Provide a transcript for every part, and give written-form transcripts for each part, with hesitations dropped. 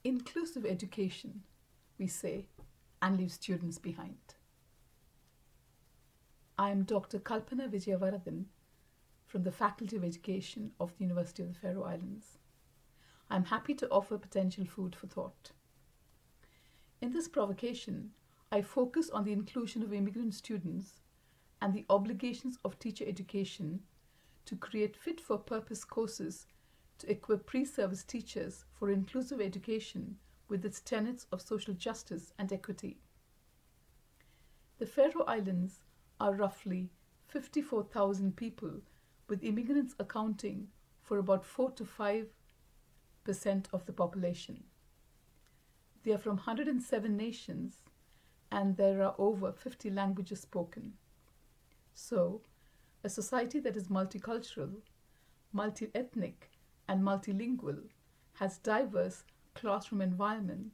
Inclusive education, we say, and leave students behind. I am Dr. Kalpana Vijayavarathan from the Faculty of Education of the University of the Faroe Islands. I am happy to offer potential food for thought. In this provocation, I focus on the inclusion of immigrant students and the obligations of teacher education to create fit-for-purpose courses to equip pre-service teachers for inclusive education with its tenets of social justice and equity. The Faroe Islands are roughly 54,000 people, with immigrants accounting for about 4 to 5% of the population. They are from 107 nations and there are over 50 languages spoken. So, a society that is multicultural, multi-ethnic, and multilingual has diverse classroom environment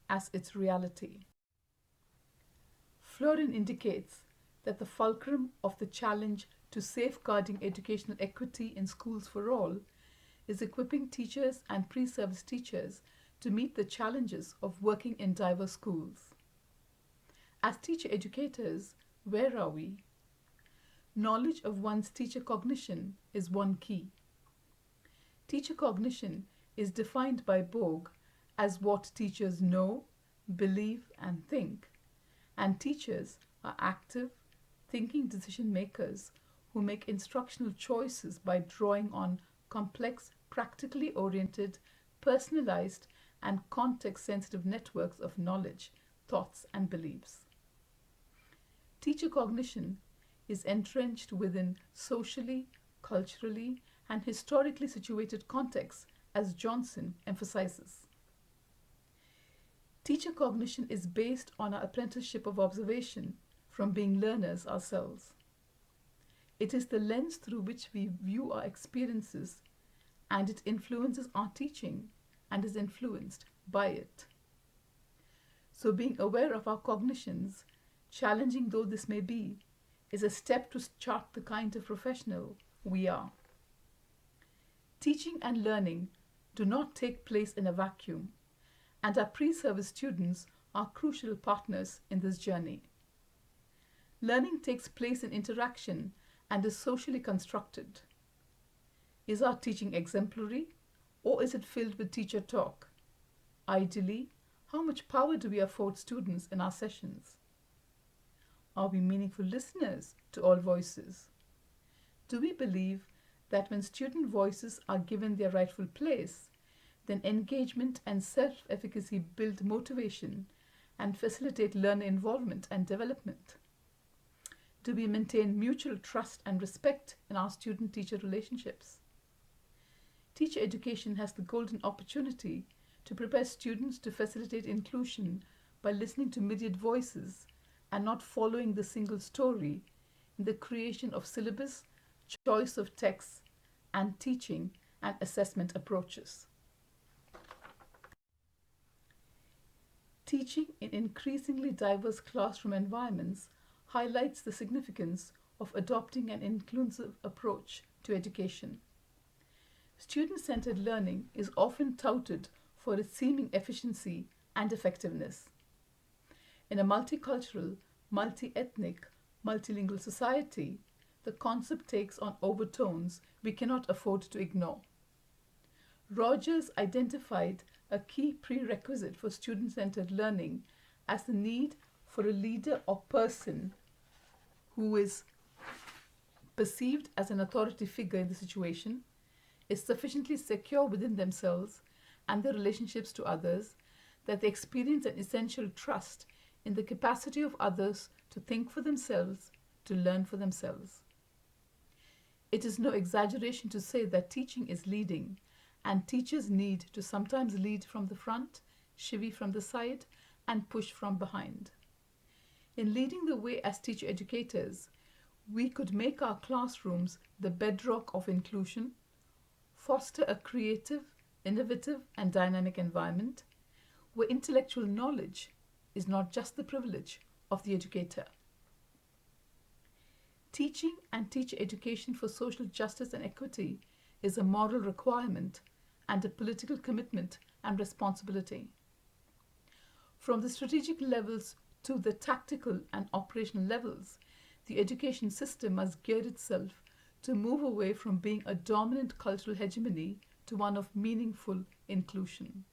as its reality. Florin indicates that the fulcrum of the challenge to safeguarding educational equity in schools for all is equipping teachers and pre-service teachers to meet the challenges of working in diverse schools. As teacher educators, where are we? Knowledge of one's teacher cognition is one key. Teacher cognition is defined by Borg as what teachers know, believe, and think, and teachers are active, thinking decision makers who make instructional choices by drawing on complex, practically oriented, personalized, and context-sensitive networks of knowledge, thoughts, and beliefs. Teacher cognition is entrenched within socially, culturally, and historically situated contexts, as Johnson emphasizes. Teacher cognition is based on our apprenticeship of observation from being learners ourselves. It is the lens through which we view our experiences, and it influences our teaching and is influenced by it. So being aware of our cognitions, challenging though this may be, is a step to chart the kind of professional we are. Teaching and learning do not take place in a vacuum, and our pre-service students are crucial partners in this journey. Learning takes place in interaction and is socially constructed. Is our teaching exemplary, or is it filled with teacher talk? Ideally, how much power do we afford students in our sessions? Are we meaningful listeners to all voices? Do we believe that when student voices are given their rightful place, then engagement and self-efficacy build motivation and facilitate learner involvement and development? Do we maintain mutual trust and respect in our student-teacher relationships? Teacher education has the golden opportunity to prepare students to facilitate inclusion by listening to myriad voices and not following the single story in the creation of syllabus, choice of texts, and teaching and assessment approaches. Teaching in increasingly diverse classroom environments highlights the significance of adopting an inclusive approach to education. Student-centered learning is often touted for its seeming efficiency and effectiveness. In a multicultural, multi-ethnic, multilingual society, the concept takes on overtones we cannot afford to ignore. Rogers identified a key prerequisite for student-centered learning as the need for a leader or person who is perceived as an authority figure in the situation, is sufficiently secure within themselves and their relationships to others that they experience an essential trust in the capacity of others to think for themselves, to learn for themselves. It is no exaggeration to say that teaching is leading, and teachers need to sometimes lead from the front, chivvy from the side, and push from behind. In leading the way as teacher educators, we could make our classrooms the bedrock of inclusion, foster a creative, innovative, and dynamic environment where intellectual knowledge is not just the privilege of the educator. Teaching and teacher education for social justice and equity is a moral requirement and a political commitment and responsibility. From the strategic levels to the tactical and operational levels, the education system must gear itself to move away from being a dominant cultural hegemony to one of meaningful inclusion.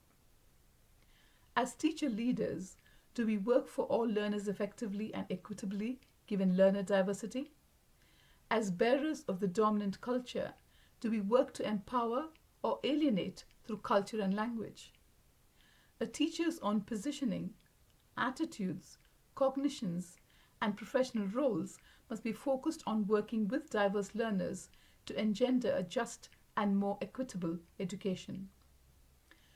As teacher leaders, do we work for all learners effectively and equitably given learner diversity? As bearers of the dominant culture, do we work to empower or alienate through culture and language? A teacher's own positioning, attitudes, cognitions, and professional roles must be focused on working with diverse learners to engender a just and more equitable education.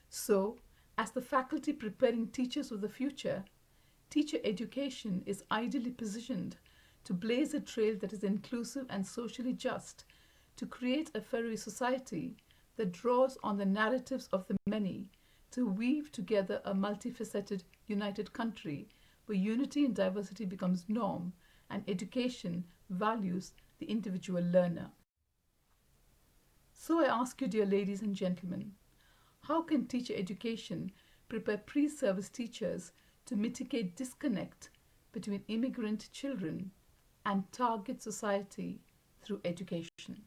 So, as the faculty preparing teachers of the future, teacher education is ideally positioned to blaze a trail that is inclusive and socially just, to create a fairer society that draws on the narratives of the many, to weave together a multifaceted, united country where unity and diversity becomes norm and education values the individual learner. So I ask you, dear ladies and gentlemen, how can teacher education prepare pre-service teachers to mitigate disconnect between immigrant children and target society through education?